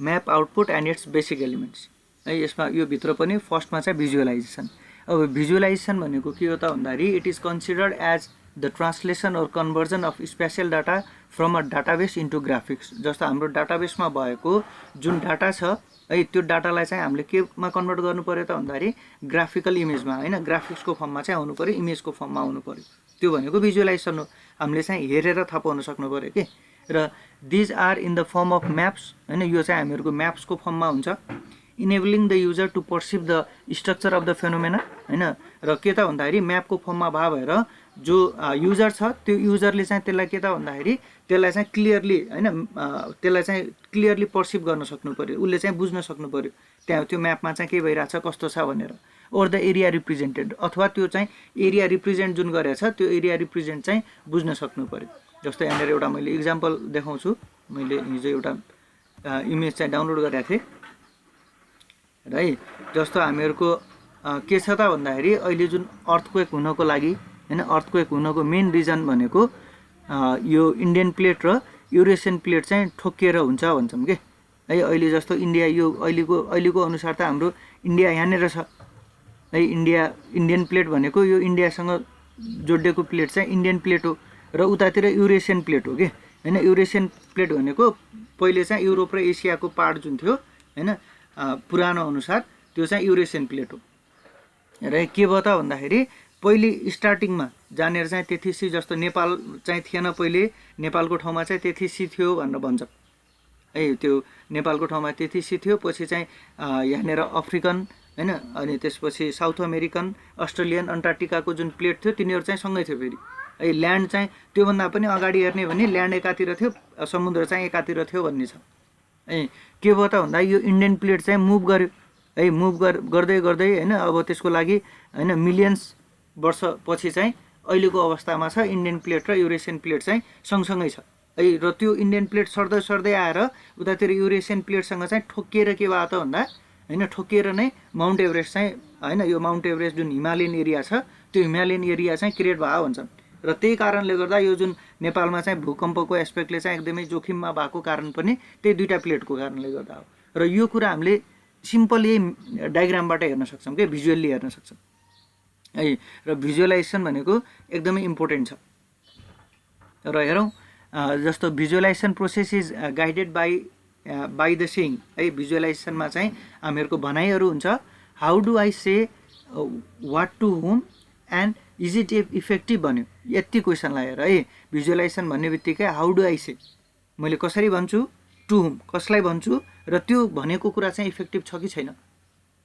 Map output and it's basic elements है। यसमा यो भित्र पनि फर्स्टमा चाहिँ भिजुअलाइजेसन। अब भिजुअलाइजेसन भनेको के हो त भन्दाखेरि it is considered as the translation और conversion of spatial data from a database into graphics. जस्तो हाम्रो डाटाबेसमा भएको जुन डाटा छ है त्यो डाटालाई चाहिँ हामीले केमा कन्भर्ट गर्नु पर्यो त भन्दाखेरि ग्राफिकल इमेजमा हैन, ग्राफिक्सको फर्ममा चाहिँ आउनु पर्यो, इमेजको फर्ममा आउनु पर्यो। त्यो भनेको भिजुअलाइजेसन हो। हामीले चाहिँ हेरेर थाहा पाउन सक्नु पर्यो के। र these are in the form of maps हैन, यो चाहिँ हामीहरूको म्याप्सको फर्ममा हुन्छ। Enabling the user to perceive the structure of the phenomena हैन। र के त भन्दाखेरि म्यापको फर्ममा भएर जो युजर छ त्यो युजरले चाहिँ त्यसलाई के त भन्दाखेरि त्यसलाई चाहिँ क्लियरली हैन, त्यसलाई चाहिँ क्लियरली पर्सिभ गर्न सक्नु पर्यो, उसले चाहिँ बुझ्न सक्नु पर्यो त्यहाँ त्यो म्यापमा चाहिँ के भइरहेछ कस्तो छ भनेर। ओर द एरिया रिप्रेजेन्टेड, अथवा त्यो चाहिँ एरिया रिप्रेजेन्ट जुन गरेछ त्यो एरिया रिप्रेजेन्ट चाहिँ बुझ्न सक्नु पर्यो। जस्तो यहाँनिर एउटा मैले इक्जाम्पल देखाउँछु। मैले हिजो एउटा इमेज चाहिँ डाउनलोड गरेको थिएँ है। जस्तो हामीहरूको के छ त भन्दाखेरि अहिले जुन अर्थक्वेक हुनको लागि हैन, अर्थक्वेक हुनको मेन रिजन भनेको यो इन्डियन प्लेट र युरेसियन प्लेट चाहिँ ठोकिएर हुन्छ भन्छौँ के है। अहिले जस्तो इन्डिया यो अहिलेको अनुसार त हाम्रो इन्डिया यहाँनिर छ है। इन्डियन प्लेट भनेको यो इन्डियासँग जोडिएको प्लेट चाहिँ इन्डियन प्लेट हो र उतातिर युरेसियन प्लेट हो के हैन। युरेसियन प्लेट भनेको पहिले चाहिँ युरोप र एसियाको पार्ट जुन थियो हैन पुरानो अनुसार त्यो चाहिँ युरेसियन प्लेट हो। र के भयो त भन्दाखेरि पहिले स्टार्टिङमा जानेर चाहिँ तेथिसी, जस्तो नेपाल चाहिँ थिएन पहिले, नेपालको ठाउँमा चाहिँ तेथिसी थियो भनेर भन्छ है। त्यो नेपालको ठाउँमा तेथिसी थियो, पछि चाहिँ यहाँनिर अफ्रिकन हैन, अनि त्यसपछि साउथ अमेरिकन, अस्ट्रेलियन, अन्टार्क्टिकाको जुन प्लेट थियो तिनीहरू चाहिँ सँगै थियो फेरि है। ल्यान्ड चाहिँ त्योभन्दा पनि अगाडि हेर्ने भने ल्यान्ड एकातिर थियो, समुद्र चाहिँ एकातिर थियो भन्ने छ है। के भयो त भन्दा यो इन्डियन प्लेट चाहिँ मुभ गर्यो है, मुभ गर्दै गर्दै हैन, अब त्यसको लागि हैन मिलियन्स वर्षपछि चाहिँ अहिलेको अवस्थामा छ इन्डियन प्लेट र युरेसियन प्लेट चाहिँ सँगसँगै छ है। र त्यो इन्डियन प्लेट सर्दै सर्दै आएर उतातिर युरेसियन प्लेटसँग चाहिँ ठोकिएर के भयो त भन्दा हैन, ठोकिएर नै माउन्ट एभरेस्ट चाहिँ हैन, यो माउन्ट एभरेस्ट जुन हिमालयन एरिया छ त्यो हिमालयन एरिया चाहिँ क्रिएट भयो भन्छन्। र त्यही कारणले गर्दा यो जुन नेपालमा चाहिँ भूकम्पको एस्पेक्टले चाहिँ एकदमै जोखिममा भएको कारण पनि त्यही दुईटा प्लेटको कारणले गर्दा हो। र यो कुरा हामीले सिम्पल यही डायग्रामबाट हेर्न सक्छौँ के, भिजुअल्ली हेर्न सक्छौँ है। र भिजुअलाइजेसन भनेको एकदमै इम्पोर्टेन्ट छ। र हेरौँ जस्तो visualisation process is guided by the saying है। भिजुअलाइजेसनमा चाहिँ हामीहरूको भनाइहरू हुन्छ। How do I say what to whom and is it effective भन्यो, यति क्वेसन लागेर है। भिजुअलाइजेसन भन्ने बित्तिकै हाउ डु आई से, मैले कसरी भन्छु, टु हुम कसलाई भन्छु, र त्यो भनेको कुरा चाहिँ इफेक्टिभ छ कि छैन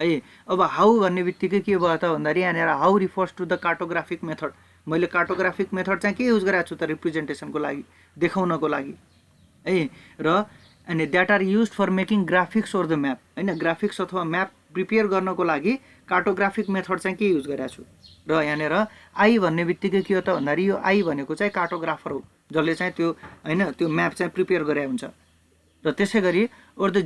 है। अब हाउ भन्ने बित्तिकै के भयो त भन्दाखेरि यहाँनिर how refers to the cartographic method. मैले कार्टोग्राफिक मेथड चाहिँ के युज गरेको छु त रिप्रेजेन्टेसनको लागि, देखाउनको लागि है। र अनि that are use for making graphics or the map हैन, ग्राफिक्स अथवा म्याप प्रिपेयर गर्नको लागि कार्टोग्राफिक मेथड चाहिँ के युज गरेको छु। र यहाँनिर आई भन्ने बित्तिकै के हो त भन्दाखेरि यो आई भनेको चाहिँ कार्टोग्राफर हो जसले चाहिँ त्यो हैन त्यो म्याप चाहिँ प्रिपेयर गरे हुन्छ। र त्यसै गरी ओर द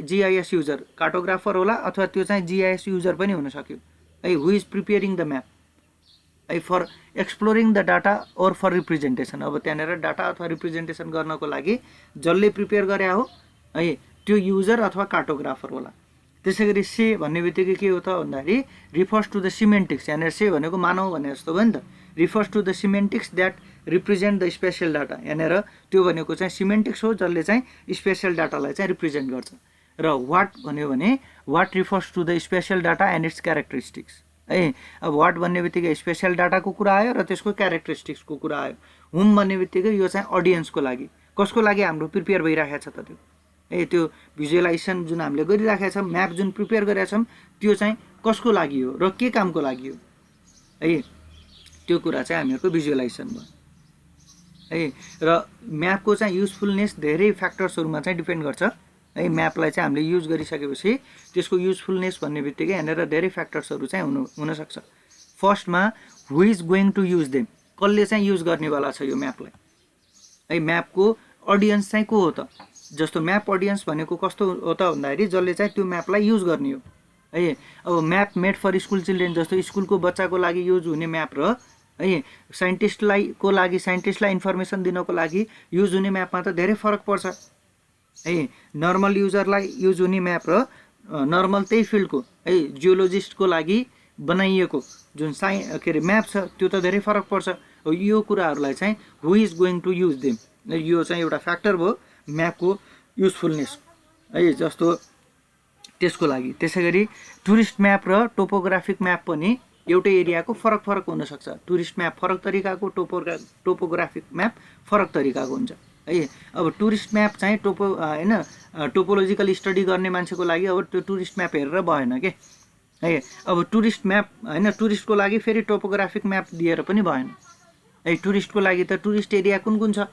जिआइएस युजर, कार्टोग्राफर होला अथवा त्यो चाहिँ जिआइएस युजर पनि हुन सक्यो है। Who is preparing the map है for exploring the data or for representation. अब त्यहाँनिर डाटा अथवा रिप्रेजेन्टेसन गर्नको लागि जसले प्रिपेयर गरे हो है त्यो युजर अथवा कार्टोग्राफर होला। त्यसै गरी से भन्ने बित्तिकै के हो त भन्दाखेरि रिफर्स टु द सिमेन्टिक्स। यहाँनिर से भनेको मानव भने जस्तो भयो नि त। Refers to the semantics that represent the spatial data. यहाँनिर त्यो भनेको चाहिँ सिमेन्टिक्स हो जसले चाहिँ स्पेसल डाटालाई चाहिँ रिप्रेजेन्ट गर्छ। र वाट भन्यो भने what refers to the spatial data and its characteristics है। अब वाट भन्ने बित्तिकै स्पेसल डाटाको कुरा आयो र त्यसको क्यारेक्टरिस्टिक्सको कुरा आयो। हुम भन्ने बित्तिकै यो चाहिँ अडियन्सको लागि, कसको लागि हाम्रो प्रिपेयर भइरहेको छ त त्यो है। त्यो भिजुअलाइजेसन जुन हामीले गरिराखेका छौँ, म्याप जुन प्रिपेयर गरेका छौँ त्यो चाहिँ कसको लागि हो र के कामको लागि हो है, त्यो कुरा चाहिँ हामीहरूको भिजुअलाइजेसन भयो है। र म्यापको चाहिँ युजफुलनेस धेरै फ्याक्टर्सहरूमा चाहिँ डिपेन्ड गर्छ है। म्यापलाई चाहिँ हामीले युज गरिसकेपछि त्यसको युजफुलनेस भन्ने बित्तिकै यहाँनिर धेरै फ्याक्टर्सहरू चाहिँ हुनसक्छ। फर्स्टमा who is going to use them, कसले चाहिँ युज गर्नेवाला छ यो म्यापलाई है। म्यापको अडियन्स चाहिँ को हो त। जस्तो म्याप अडियन्स भनेको कस्तो हो त भन्दाखेरि जसले चाहिँ त्यो म्यापलाई युज गर्ने हो है। अब map made for school children, जस्तो स्कुलको बच्चाको लागि युज हुने म्याप र है साइन्टिस्टलाई इन्फर्मेसन दिनको लागि युज हुने म्यापमा त धेरै फरक पर्छ है नर्मल युजरलाई युज हुने म्याप र नर्मल त्यही फिल्डको है जियोलोजिस्टको लागि बनाइएको जुन के अरे म्याप छ त्यो त धेरै फरक पर्छ। यो कुराहरूलाई चाहिँ who is going to use them, यो चाहिँ एउटा फ्याक्टर भयो म्यापको युजफुलनेस है जस्तो त्यसको लागि। त्यसै गरी टुरिस्ट म्याप र टोपोग्राफिक म्याप पनि एउटै एरियाको फरक फरक हुनसक्छ। टुरिस्ट म्याप फरक तरिकाको, टोपोग्राफिक म्याप फरक तरिकाको हुन्छ है। अब टुरिस्ट म्याप चाहिँ होइन टोपोलोजिकल स्टडी गर्ने मान्छेको लागि अब त्यो टुरिस्ट म्याप हेरेर भएन के है। अब टुरिस्ट म्याप होइन टुरिस्टको लागि फेरि टोपोग्राफिक म्याप दिएर पनि भएन है। टुरिस्टको लागि त टुरिस्ट एरिया कुन कुन छ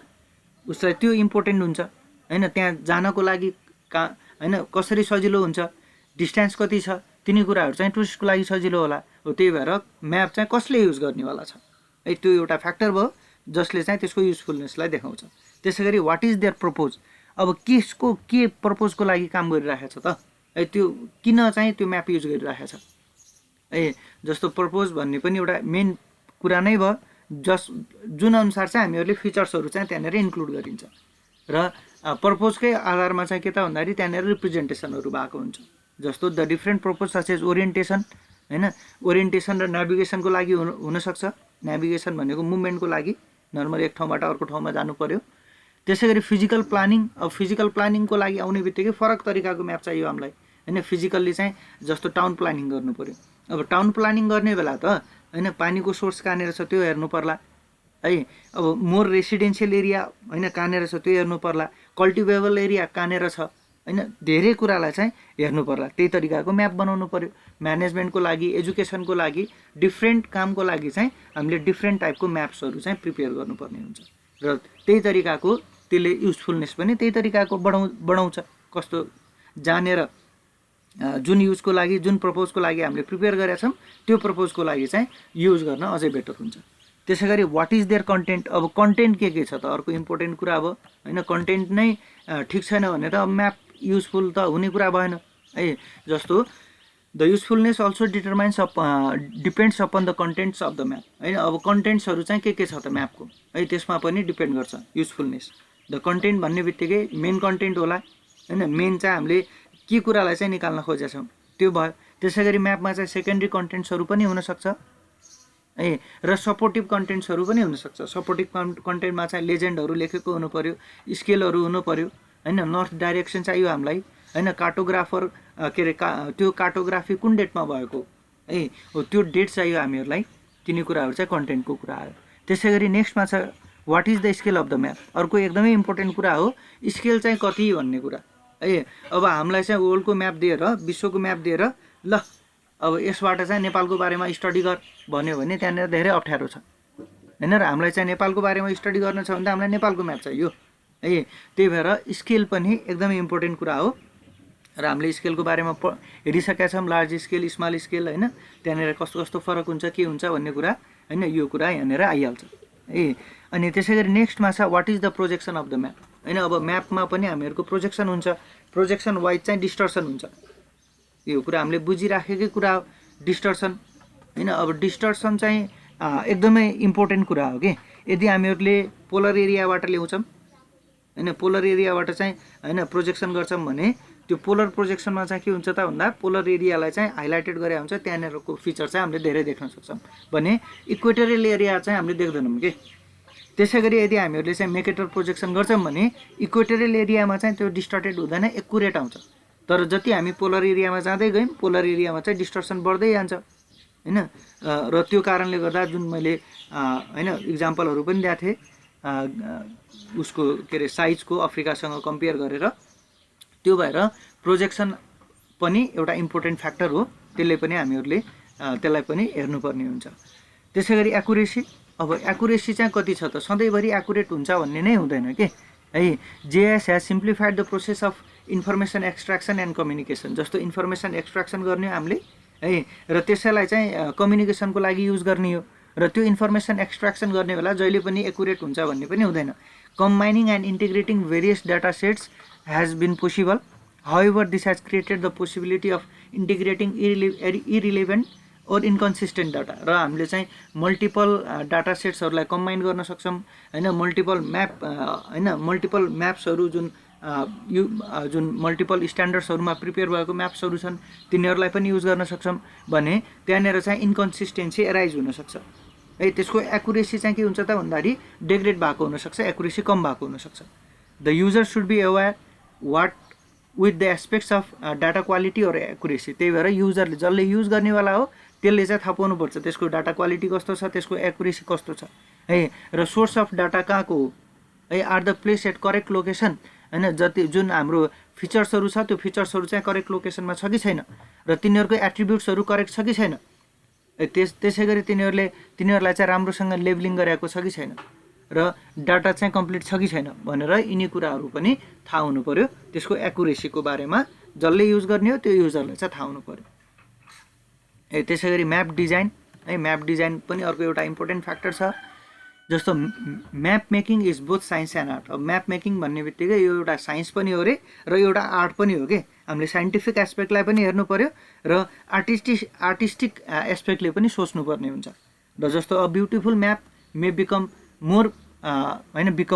उसलाई त्यो इम्पोर्टेन्ट हुन्छ होइन, त्यहाँ जानको लागि होइन कसरी सजिलो हुन्छ, डिस्टेन्स कति छ, तिनी कुराहरू चाहिँ टुरिस्टको लागि सजिलो होला। हो त्यही भएर म्याप चाहिँ कसले युज गर्नेवाला छ है, त्यो एउटा फ्याक्टर भयो जसले चाहिँ त्यसको युजफुलनेसलाई देखाउँछ। त्यसै गरी वाट इज देयर प्रपोज, अब के प्रपोजको लागि काम गरिरहेको छ त है, त्यो किन चाहिँ त्यो म्याप युज गरिरहेको छ है। जस्तो प्रपोज भन्ने पनि एउटा मेन कुरा नै भयो जुन अनुसार चाहिँ हामीहरूले फिचर्सहरू चाहिँ त्यहाँनिर इन्क्लुड गरिन्छ र प्रपोजकै आधारमा चाहिँ के त भन्दाखेरि त्यहाँनिर रिप्रेजेन्टेसनहरू भएको हुन्छ। जस्तो the different purpose such as orientation होइन, ओरिएन्टेसन र नेभिगेसनको लागि हुनसक्छ। नेभिगेसन भनेको मुभमेन्टको लागि नर्मली एक ठाउँबाट अर्को ठाउँमा जानु पर्यो। त्यसै गरी फिजिकल प्लानिङ, अब फिजिकल प्लानिङको लागि आउने बित्तिकै फरक तरिकाको म्याप चाहियो हामीलाई होइन। फिजिकल्ली चाहिँ जस्तो टाउन प्लानिङ गर्नु पर्यो, अब टाउन प्लानिङ गर्ने बेला त होइन पानीको सोर्स कहाँनिर छ त्यो हेर्नु पर्ला है। अब मोर रेसिडेन्सियल एरिया होइन कहाँनिर छ त्यो हेर्नु पर्ला, कल्टिभेबल एरिया कहाँनिर छ होइन, धेरै कुरालाई चाहिँ हेर्नु पर्ला। त्यही तरिकाको म्याप बनाउनु पर्यो। म्यानेजमेन्टको लागि, एजुकेसनको लागि, डिफ्रेन्ट कामको लागि चाहिँ हामीले डिफ्रेन्ट टाइपको म्याप्सहरू चाहिँ प्रिपेयर गर्नुपर्ने हुन्छ र त्यही तरिकाको त्यसले युजफुलनेस पनि त्यही तरिकाको बढाउँछ। कस्तो जानेर जुन युजको लागि, जुन प्रपोजको लागि हामीले प्रिपेयर गरेका छौँ त्यो प्रपोजको लागि चाहिँ युज गर्न अझै बेटर हुन्छ। त्यसै गरी वाट इज देयर कन्टेन्ट, अब कन्टेन्ट के छ त अर्को इम्पोर्टेन्ट कुरा अब होइन। कन्टेन्ट नै ठिक छैन भने त अब म्याप युजफुल त हुने कुरा भएन है। जस्तो the usefulness also depends upon the contents of the map होइन। अब कन्टेन्ट्सहरू चाहिँ के छ त म्यापको है, त्यसमा पनि डिपेन्ड गर्छ युजफुलनेस। द कन्टेन्ट भन्ने बित्तिकै मेन कन्टेन्ट होला होइन, मेन चाहिँ हामीले के कुरालाई चाहिँ निकाल्न खोजेका छौँ त्यो भयो। त्यसै गरी म्यापमा चाहिँ सेकेन्डरी कन्टेन्ट्सहरू पनि हुनसक्छ है र सपोर्टिभ कन्टेन्ट्सहरू पनि हुनसक्छ। सपोर्टिभ कन्टेन्टमा चाहिँ लेजेन्डहरू लेखेको हुनु पर्यो, स्केलहरू हुनु पर्यो होइन, नर्थ डाइरेक्सन चाहियो हामीलाई होइन, कार्टोग्राफर के अरे त्यो कार्टोग्राफी कुन डेटमा भएको है हो त्यो डेट चाहियो हामीहरूलाई। तिनी कुराहरू चाहिँ कन्टेन्टको कुरा आयो। त्यसै गरी नेक्स्टमा छ what is the scale of the map, अर्को एकदमै इम्पोर्टेन्ट कुरा हो स्केल चाहिँ कति भन्ने कुरा है। अब हामीलाई चाहिँ वर्ल्डको म्याप दिएर, विश्वको म्याप दिएर ल अब यसबाट चाहिँ नेपालको बारेमा स्टडी गर भन्यो भने त्यहाँनिर धेरै अप्ठ्यारो छ होइन। र हामीलाई चाहिँ नेपालको बारेमा स्टडी गर्न छ भने त हामीलाई नेपालको म्याप चाहियो है। त्यही भएर स्केल पनि एकदमै इम्पोर्टेन्ट कुरा हो र हामीले स्केलको बारेमा हेरिसकेका छौँ, लार्ज स्केल, स्मल स्केल होइन, त्यहाँनिर कस्तो कस्तो फरक हुन्छ के हुन्छ भन्ने कुरा होइन, यो कुरा यहाँनिर आइहाल्छ है। अनि त्यसै गरी नेक्स्टमा छ what is the projection of the map होइन। अब म्यापमा पनि हामीहरूको प्रोजेक्सन हुन्छ, प्रोजेक्सन वाइज चाहिँ डिस्टर्सन हुन्छ। यो कुरा हामीले बुझिराखेकै कुरा हो डिस्टर्सन होइन। अब डिस्टर्सन चाहिँ एकदमै इम्पोर्टेन्ट कुरा हो कि यदि हामीहरूले पोलर एरियाबाट ल्याउँछौँ होइन, पोलर एरियाबाट चाहिँ होइन प्रोजेक्सन गर्छौँ भने त्यो पोलर प्रोजेक्सनमा चाहिँ के हुन्छ त भन्दा पोलर एरियालाई चाहिँ हाइलाइटेड गरे हुन्छ, त्यहाँनिरको फिचर चाहिँ हामीले धेरै देख्न सक्छौँ भने इक्वेटोरियल एरिया चाहिँ हामीले देख्दैनौँ कि। त्यसै गरी यदि हामीहरूले चाहिँ मेकेटर प्रोजेक्सन गर्छौँ भने इक्वेटोरियल एरियामा चाहिँ त्यो डिस्टर्टेड हुँदैन, एकुरेट आउँछ। तर जति हामी पोलर एरियामा जाँदै गयौँ पोलर एरियामा चाहिँ डिस्टर्सन बढ्दै जान्छ होइन। र त्यो कारणले गर्दा जुन मैले होइन इक्जाम्पलहरू पनि दिएको थिएँ उसको के अरे साइजको अफ्रिकासँग कम्पेयर गरेर, त्यो भएर प्रोजेक्सन पनि एउटा इम्पोर्टेन्ट फ्याक्टर हो, त्यसले पनि हामीहरूले त्यसलाई पनि हेर्नुपर्ने हुन्छ। त्यसै गरी एकुरेसी, अब एकुरेसी चाहिँ कति छ त, सधैँभरि एकुरेट हुन्छ भन्ने नै हुँदैन के है। JS has simplified the process of information extraction and communication. जस्तो इन्फर्मेसन एक्सट्र्याक्सन गर्ने हो हामीले है र त्यसैलाई चाहिँ कम्युनिकेसनको लागि युज गर्ने हो र त्यो इन्फर्मेसन एक्सट्र्याक्सन गर्ने बेला जहिले पनि एकुरेट हुन्छ भन्ने पनि हुँदैन। Combining and integrating various data sets has been possible. However, this has created the possibility of integrating irrelevant or inconsistent data. र हामीले चाहिँ मल्टिपल डाटा सेट्सहरूलाई कम्बाइन गर्न सक्छौँ होइन, मल्टिपल म्याप्सहरू जुन जुन मल्टिपल स्ट्यान्डर्ड्सहरूमा प्रिपेयर भएको म्याप्सहरू छन् तिनीहरूलाई पनि युज गर्न सक्छौँ भने त्यहाँनिर चाहिँ इन्कन्सिस्टेन्सी एराइज हुनसक्छ है। त्यसको एक्युरेसी चाहिँ के हुन्छ त भन्दाखेरि डेग्रेड भएको हुनसक्छ, एक्युरेसी कम भएको हुनसक्छ। The user should be aware what with the aspects of data quality or accuracy. त्यही भएर युजरले जसले युज गर्नेवाला हो त्यसले चाहिँ थाहा पाउनुपर्छ त्यसको डाटा क्वालिटी कस्तो छ, त्यसको एक्युरेसी कस्तो छ है। र सोर्स अफ डाटा कहाँको हो है, are the place at correct location होइन। जति जुन हाम्रो फिचर्सहरू छ त्यो फिचर्सहरू चाहिँ करेक्ट लोकेसनमा छ कि छैन, र तिनीहरूको एट्रिब्युट्सहरू करेक्ट छ कि छैन। त्यसै गरी तिनीहरूलाई चाहिँ राम्रोसँग लेबलिङ गरेको छ कि छैन, र डाटा चाहिँ कम्प्लिट छ कि छैन भनेर यिनी कुराहरू पनि थाहा हुनु पऱ्यो। त्यसको एक्युरेसीको बारेमा जसले युज गर्ने हो त्यो युजरलाई चाहिँ थाहा हुनु पऱ्यो। त्यसै गरी म्याप डिजाइन है, म्याप डिजाइन पनि अर्को एउटा इम्पोर्टेन्ट फ्याक्टर छ। जस्तो map making is both science and art. अब म्याप मेकिङ भन्ने बित्तिकै यो एउटा साइन्स पनि हो रे र एउटा आर्ट पनि हो कि। हामीले साइन्टिफिक एस्पेक्टलाई पनि हेर्नु पऱ्यो र आर्टिस्टिक एस्पेक्टले पनि सोच्नुपर्ने हुन्छ। र जस्तो a beautiful map may become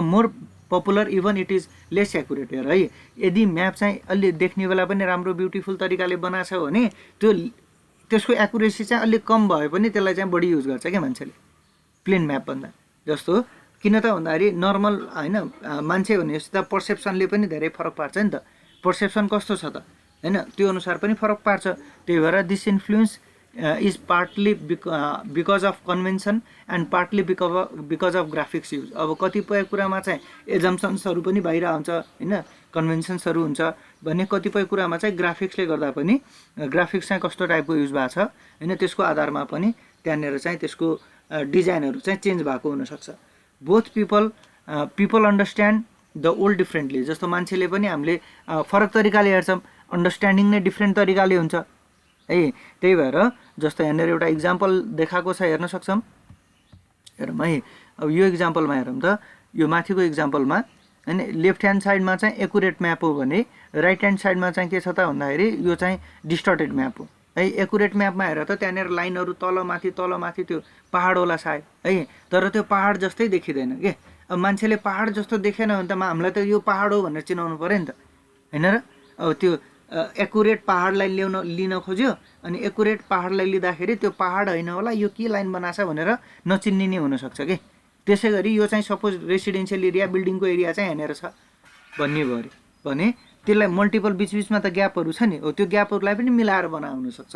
more popular even it is lace accurate हेर है। यदि म्याप चाहिँ अलि देख्ने बेला पनि राम्रो ब्युटिफुल तरिकाले बनाएको छ भने त्यसको एक्युरेसी चाहिँ अलिक कम भए पनि त्यसलाई चाहिँ बढी युज गर्छ क्या मान्छेले प्लेन म्याप भन्दा। जस्तो किन त भन्दाखेरि नर्मल होइन मान्छे भनेपछि त पर्सेप्सनले पनि धेरै फरक पार्छ नि त। पर्सेप्सन कस्तो छ त होइन, त्यो अनुसार पनि फरक पार्छ। त्यही भएर this influence is partly because of convention and partly because of graphics use. अब कतिपय कुरामा चाहिँ एजम्सन्सहरू पनि बाहिर हुन्छ होइन, कन्भेन्सन्सहरू हुन्छ भने कतिपय कुरामा चाहिँ ग्राफिक्सले गर्दा पनि ग्राफिक्स चाहिँ कस्तो टाइपको युज भएको छ होइन, त्यसको आधारमा पनि त्यहाँनिर चाहिँ त्यसको डिजाइनहरू चाहिँ चेन्ज भएको हुनसक्छ। Both people understand the old differently. जस्तो मान्छेले पनि हामीले फरक तरिकाले हेर्छौँ, अन्डरस्ट्यान्डिङ नै डिफ्रेन्ट तरिकाले हुन्छ है। त्यही भएर जस्तो यहाँनिर एउटा इक्जाम्पल देखाएको छ हेर्न सक्छौँ। हेरौँ है, अब यो इक्जाम्पलमा हेरौँ त, यो माथिको इक्जाम्पलमा होइन लेफ्ट ह्यान्ड साइडमा चाहिँ एक्युरेट म्याप हो भने राइट ह्यान्ड साइडमा चाहिँ के छ त भन्दाखेरि यो चाहिँ डिस्टर्टेड म्याप हो है। एक्युरेट म्यापमा हेर त त्यहाँनिर लाइनहरू तलमाथि त्यो पहाड होला सायद है, तर त्यो पहाड जस्तै देखिँदैन के। अब मान्छेले पहाड जस्तो देखेन भने त हामीलाई त यो पहाड हो भनेर चिनाउनु पऱ्यो नि त होइन र। अब त्यो एक्युरेट पहाडलाई लिन खोज्यो अनि एक्युरेट पहाडलाई लिँदाखेरि त्यो पहाड होइन होला यो के लाइन बनाएको छ भनेर नचिन्ने हुनसक्छ कि। त्यसै गरी यो चाहिँ सपोज रेसिडेन्सियल एरिया बिल्डिङको एरिया चाहिँ यहाँनिर छ भन्ने भयो अरे भने त्यसलाई मल्टिपल बिचबिचमा त ग्यापहरू छ नि, हो त्यो ग्यापहरूलाई पनि मिलाएर बनाउनु हुनसक्छ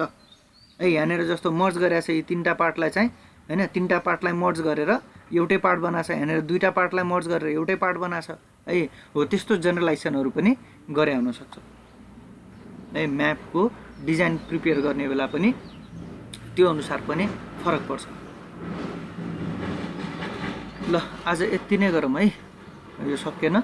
है। यहाँनिर जस्तो मर्ज गरेको छ यी तिनवटा पार्टलाई चाहिँ होइन, तिनवटा पार्टलाई मर्ज गरेर एउटै पार्ट बनाएको छ, यहाँनिर दुईवटा पार्टलाई मर्ज गरेर एउटै पार्ट बनाएको छ है। हो त्यस्तो जेनरलाइजेसनहरू पनि गरे हुनसक्छ है। म्यापको डिजाइन प्रिपेयर गर्ने बेला पनि त्यो अनुसार पनि फरक पर्छ। ल आज यति नै गरौँ है, यो सकिएन।